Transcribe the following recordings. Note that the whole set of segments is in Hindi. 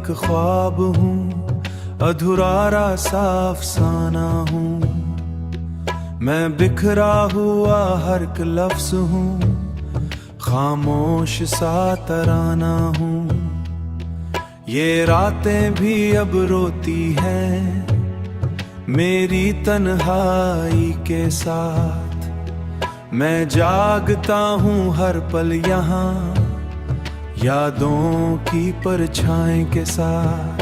एक ख्वाब हूँ, अधूरा सा अफसाना हूँ। मैं बिखरा हुआ हर एक लफ्ज हूँ, खामोश सा तराना हूँ। ये रातें भी अब रोती हैं मेरी तन्हाई के साथ। मैं जागता हूँ हर पल यहाँ यादों की परछाई के साथ।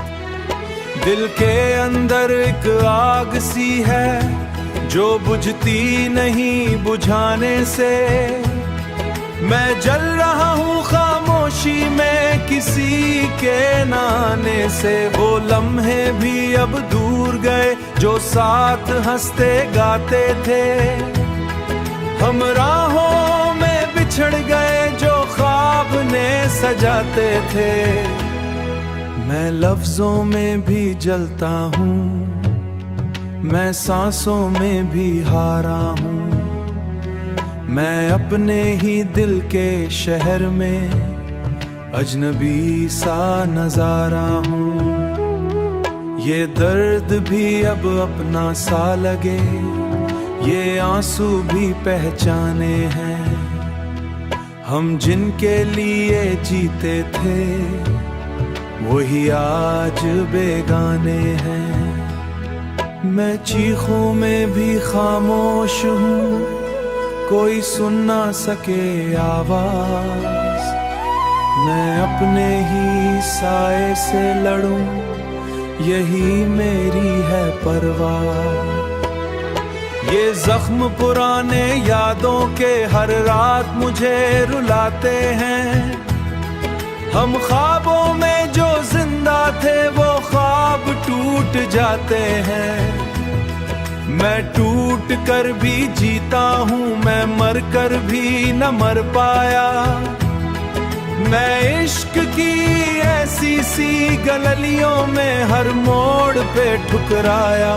दिल के अंदर एक आग सी है जो बुझती नहीं बुझाने से। मैं जल रहा हूँ खामोशी में किसी के नाने से। वो लम्हे भी अब दूर गए जो साथ हंसते गाते थे। हम राहों में बिछड़ गए जो ख्वाब ने सजाते थे। मैं लफ्जों में भी जलता हूँ, मैं सांसों में भी हारा हूँ। मैं अपने ही दिल के शहर में अजनबी सा नजारा हूँ। ये दर्द भी अब अपना सा लगे, ये आंसू भी पहचाने हैं। हम जिनके लिए जीते थे वही आज बेगाने हैं। मैं चीखों में भी खामोश हूँ, कोई सुन ना सके आवाज। मैं अपने ही साए से लड़ूं, यही मेरी है परवाह। ये जख्म पुराने यादों के हर रात मुझे रुलाते हैं। हम ख्वाबों में जो जिंदा थे वो ख्वाब टूट जाते हैं। मैं टूट कर भी जीता हूँ, मैं मर कर भी न मर पाया। मैं इश्क की ऐसी सी गलियों में हर मोड़ पे ठुकराया।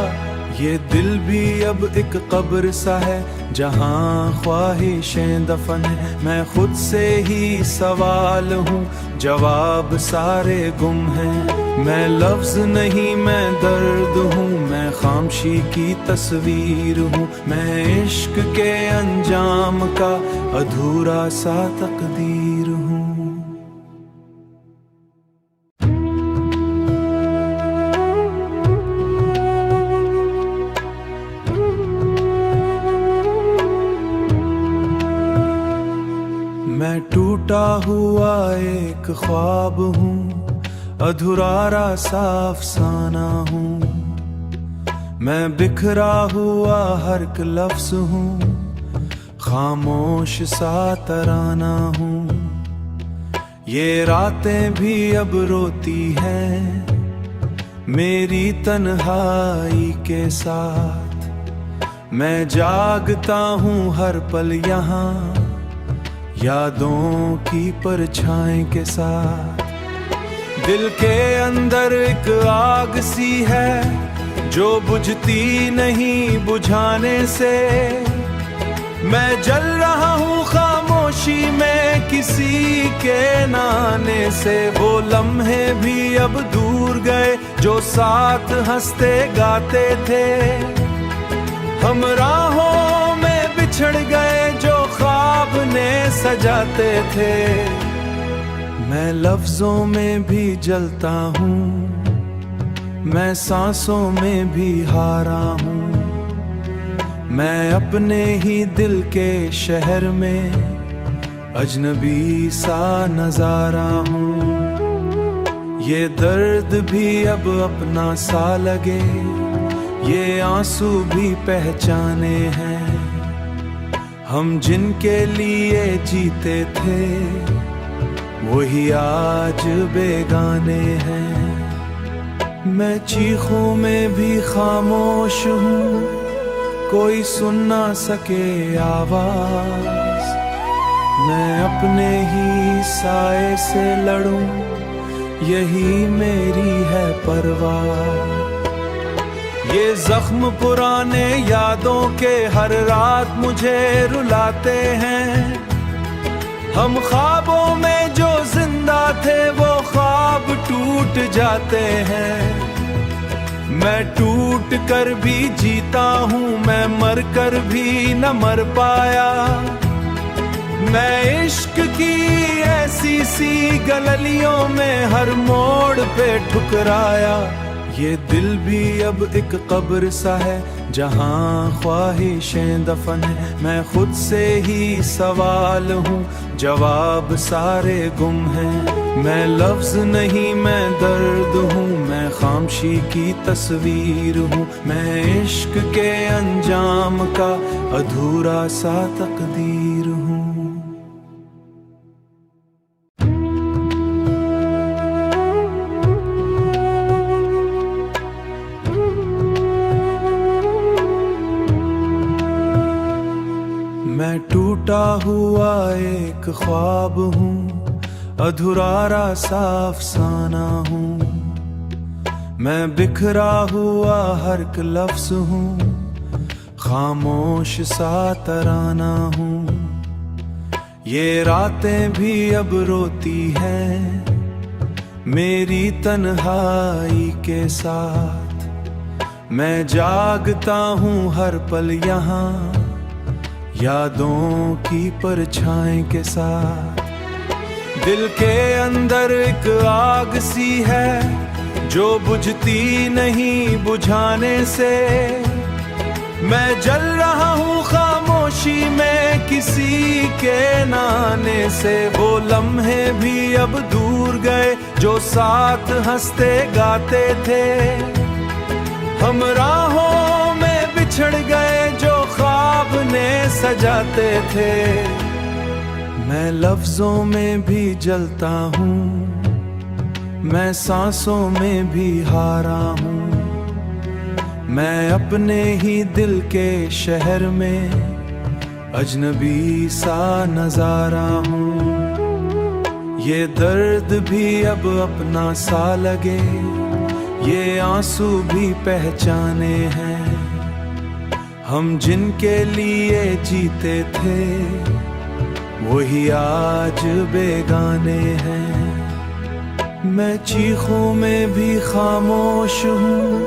ये दिल भी अब एक कब्र सा है जहाँ ख्वाहिशें दफन है। मैं खुद से ही सवाल हूँ, जवाब सारे गुम हैं। मैं लफ्ज नहीं मैं दर्द हूँ, मैं खामोशी की तस्वीर हूँ। मैं इश्क के अंजाम का अधूरा सा तकदीर हूँ। मैं टूटा हुआ एक ख्वाब हूँ, अधूरा सा अफसाना हूँ। मैं बिखरा हुआ हर एक लफ्ज हूँ, खामोश सा तराना हूँ। ये रातें भी अब रोती हैं मेरी तन्हाई के साथ। मैं जागता हूँ हर पल यहाँ यादों की परछाई के साथ। दिल के अंदर एक आग सी है जो बुझती नहीं बुझाने से। मैं जल रहा हूँ खामोशी में किसी के नाने से। वो लम्हे भी अब दूर गए जो साथ हंसते गाते थे। हम राहों में बिछड़ गए जो ख्वाब ने सजाते थे। मैं लफ्जों में भी जलता हूँ, मैं सांसों में भी हारा हूँ। मैं अपने ही दिल के शहर में अजनबी सा नजारा हूँ। ये दर्द भी अब अपना सा लगे, ये आंसू भी पहचाने हैं। हम जिनके लिए जीते थे वही आज बेगाने हैं। मैं चीखों में भी खामोश हूँ, कोई सुन ना सके आवाज। मैं अपने ही साए से लड़ूं, यही मेरी है परवाह। ये जख्म पुराने यादों के हर रात मुझे रुलाते हैं। हम ख्वाबों में जो जिंदा थे वो ख्वाब टूट जाते हैं। मैं टूट कर भी जीता हूँ, मैं मर कर भी न मर पाया। मैं इश्क की ऐसी सी गलियों में हर मोड़ पे ठुकराया। ये दिल भी अब एक कब्र सा है जहाँ ख्वाहिशें दफन है। मैं खुद से ही सवाल हूँ, जवाब सारे गुम हैं। मैं लफ्ज नहीं मैं दर्द हूँ, मैं खामोशी की तस्वीर हूँ। मैं इश्क के अंजाम का अधूरा सा तकदीर हूँ। मैं टूटा हुआ एक ख्वाब हूँ, अधूरा सा अफसाना हूँ। मैं बिखरा हुआ हर एक लफ्ज हूँ, खामोश सा तराना हूँ। ये रातें भी अब रोती हैं मेरी तन्हाई के साथ। मैं जागता हूँ हर पल यहाँ यादों की परछाई के साथ। दिल के अंदर एक आग सी है जो बुझती नहीं बुझाने से। मैं जल रहा हूँ खामोशी में किसी के नाने से। वो लम्हे भी अब दूर गए जो साथ हंसते गाते थे। हम राहों में बिछड़ गए जो ख्वाब ने सजाते थे। मैं लफ्जों में भी जलता हूँ, मैं सांसों में भी हारा हूँ। मैं अपने ही दिल के शहर में अजनबी सा नजारा हूँ। ये दर्द भी अब अपना सा लगे, ये आंसू भी पहचाने हैं। हम जिनके लिए जीते थे वही आज बेगाने हैं। मैं चीखों में भी खामोश हूँ,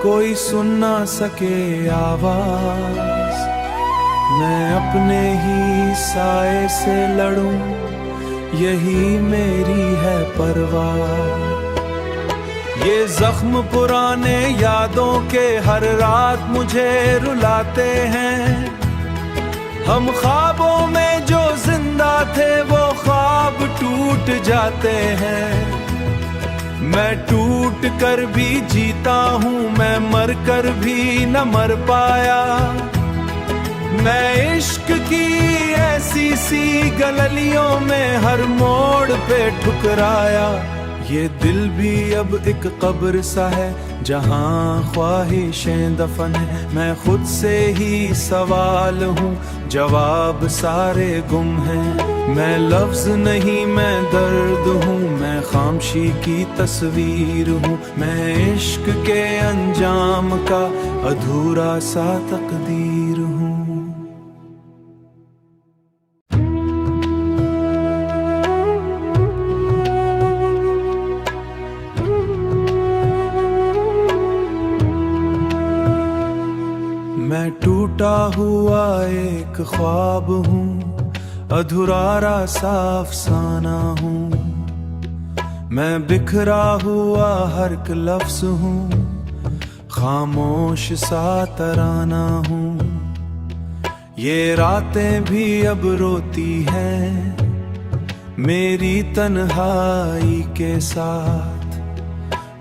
कोई सुन ना सके आवाज। मैं अपने ही साए से लड़ूं, यही मेरी है परवाह। ये जख्म पुराने यादों के हर रात मुझे रुलाते हैं। हम ख्वाबों में जो जिंदा थे वो ख्वाब टूट जाते हैं। मैं टूट कर भी जीता हूँ, मैं मर कर भी न मर पाया। मैं इश्क की ऐसी सी गलियों में हर मोड़ पे ठुकराया। ये दिल भी अब एक कब्र सा है जहाँ ख्वाहिशें दफन है। मैं खुद से ही सवाल हूँ, जवाब सारे गुम हैं। मैं लफ्ज नहीं मैं दर्द हूँ, मैं खामोशी की तस्वीर हूँ। मैं इश्क के अंजाम का अधूरा सा तकदीर हूँ। मैं टूटा हुआ एक ख्वाब हूँ, अधूरा सा अफसाना हूँ। मैं बिखरा हुआ हर एक लफ्ज हूँ, खामोश सा तराना हूँ। ये रातें भी अब रोती हैं मेरी तन्हाई के साथ।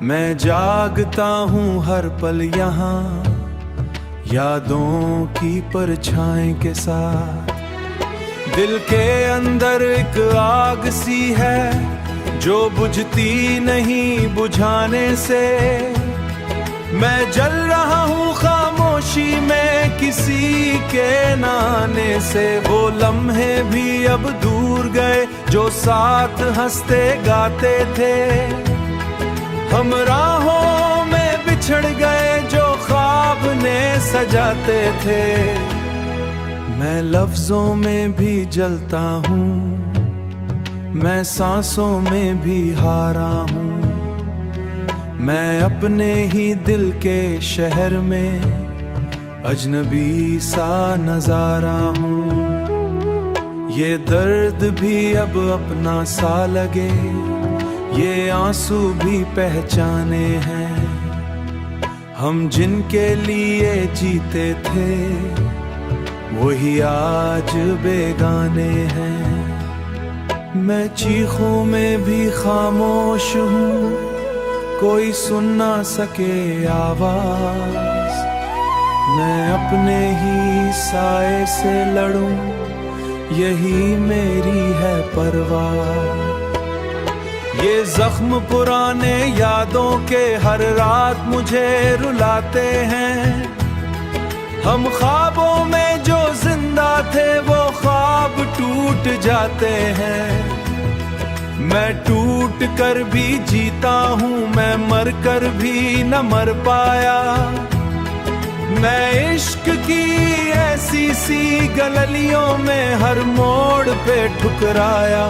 मैं जागता हूँ हर पल यहाँ यादों की परछाई के साथ। दिल के अंदर एक आग सी है जो बुझती नहीं बुझाने से। मैं जल रहा हूँ खामोशी में किसी के नाने से। वो लम्हे भी अब दूर गए जो साथ हंसते गाते थे। हम राहों में बिछड़ गए जो ख्वाब ने सजाते थे। मैं लफ्जों में भी जलता हूँ, मैं सांसों में भी हारा हूँ। मैं अपने ही दिल के शहर में अजनबी सा नजारा हूँ। ये दर्द भी अब अपना सा लगे, ये आंसू भी पहचाने हैं। हम जिनके लिए जीते थे वही आज बेगाने हैं। मैं चीखों में भी खामोश हूँ, कोई सुन ना सके आवाज। मैं अपने ही साए से लड़ूं, यही मेरी है परवाह। ये जख्म पुराने यादों के हर रात मुझे रुलाते हैं। हम ख्वाबों में जो जिंदा थे वो ख्वाब टूट जाते हैं। मैं टूट कर भी जीता हूँ, मैं मर कर भी न मर पाया। मैं इश्क की ऐसी सी गलियों में हर मोड़ पे ठुकराया।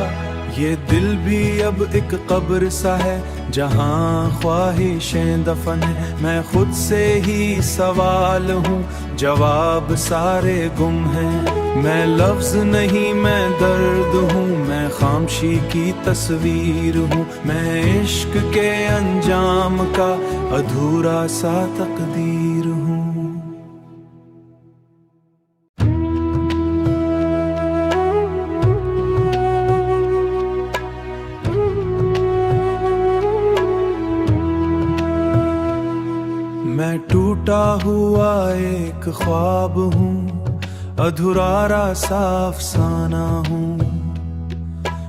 ये दिल भी अब एक कब्र सा है जहाँ ख्वाहिशें दफन है। मैं खुद से ही सवाल हूँ, जवाब सारे गुम हैं। मैं लफ्ज नहीं मैं दर्द हूँ, मैं खामोशी की तस्वीर हूँ। मैं इश्क के अंजाम का अधूरा सा तकदीर हूँ। मैं टूटा हुआ एक ख्वाब हूँ, अधूरा सा अफसाना हूँ।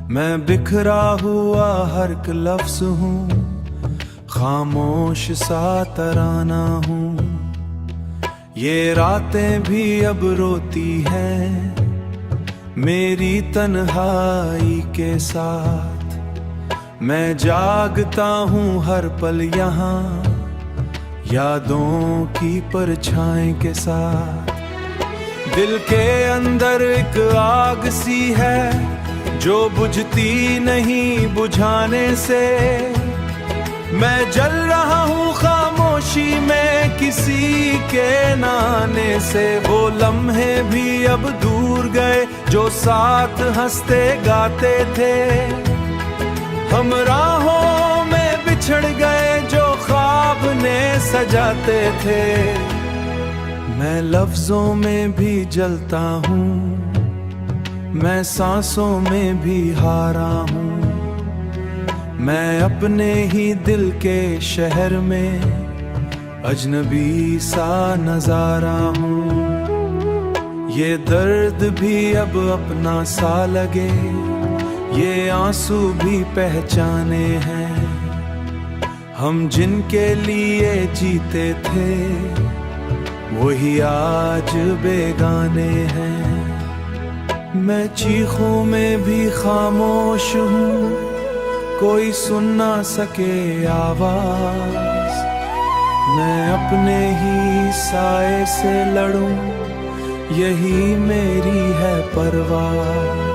मैं बिखरा हुआ हर एक लफ्ज हूँ, खामोश सा तराना हूँ। ये रातें भी अब रोती हैं मेरी तन्हाई के साथ। मैं जागता हूँ हर पल यहाँ यादों की परछाई के साथ। दिल के अंदर एक आग सी है जो बुझती नहीं बुझाने से। मैं जल रहा हूँ खामोशी में किसी के नाने से। वो लम्हे भी अब दूर गए जो साथ हंसते गाते थे। हम राहों में बिछड़ गए जो ख्वाब ने सजाते थे। मैं लफ्जों में भी जलता हूँ, मैं सांसों में भी हारा हूँ। मैं अपने ही दिल के शहर में अजनबी सा नजारा हूँ। ये दर्द भी अब अपना सा लगे, ये आंसू भी पहचाने हैं। हम जिनके लिए जीते थे वही आज बेगाने हैं। मैं चीखों में भी खामोश हूँ, कोई सुन ना सके आवाज। मैं अपने ही साए से लड़ूं, यही मेरी है परवाह।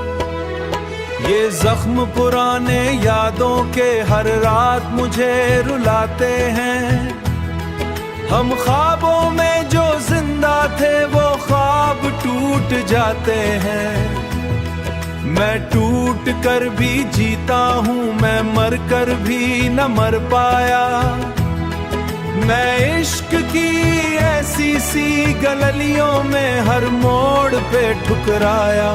ये जख्म पुराने यादों के हर रात मुझे रुलाते हैं। हम ख्वाबों में जो जिंदा थे वो ख्वाब टूट जाते हैं। मैं टूट कर भी जीता हूँ, मैं मर कर भी न मर पाया। मैं इश्क की ऐसी सी गलियों में हर मोड़ पे ठुकराया।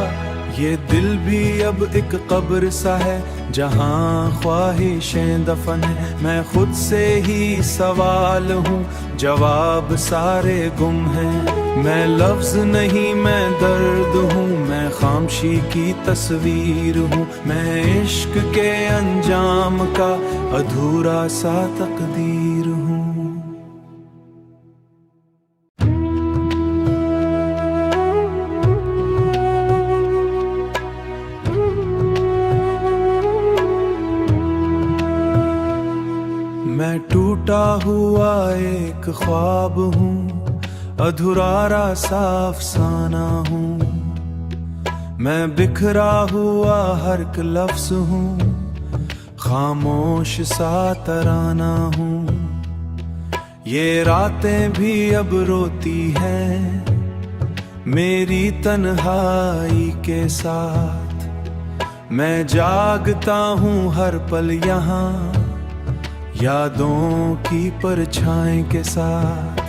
ये दिल भी अब एक कब्र सा है जहाँ ख्वाहिशें दफन है। मैं खुद से ही सवाल हूँ, जवाब सारे गुम हैं। मैं लफ्ज नहीं मैं दर्द हूँ, मैं खामोशी की तस्वीर हूँ। मैं इश्क के अंजाम का अधूरा सा तकदीर हूँ। मैं टूटा हुआ एक ख्वाब हूँ, अधूरा सा अफसाना हूँ। मैं बिखरा हुआ हर एक लफ्ज हूँ, खामोश सा तराना हूँ। ये रातें भी अब रोती हैं मेरी तन्हाई के साथ। मैं जागता हूँ हर पल यहाँ यादों की परछाई के साथ।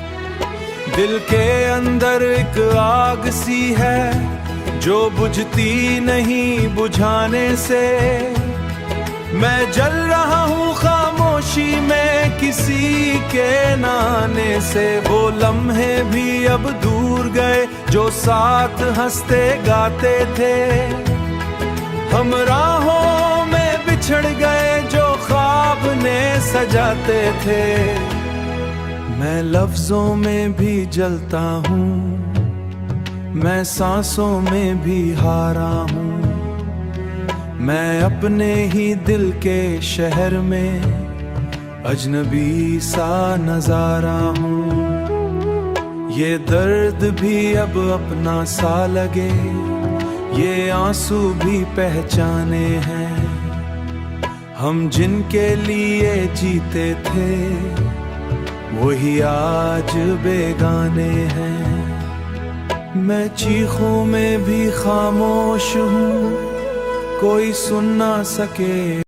दिल के अंदर एक आग सी है जो बुझती नहीं बुझाने से। मैं जल रहा हूँ खामोशी में किसी के नाने से। वो लम्हे भी अब दूर गए जो साथ हंसते गाते थे। हम राहों में बिछड़ गए जो ख्वाब ने सजाते थे। मैं लफ्जों में भी जलता हूँ, मैं सांसों में भी हारा हूँ। मैं अपने ही दिल के शहर में अजनबी सा नजारा हूँ। ये दर्द भी अब अपना सा लगे, ये आंसू भी पहचाने हैं। हम जिनके लिए जीते थे वही आज बेगाने हैं। मैं चीखों में भी खामोश हूँ, कोई सुन ना सके।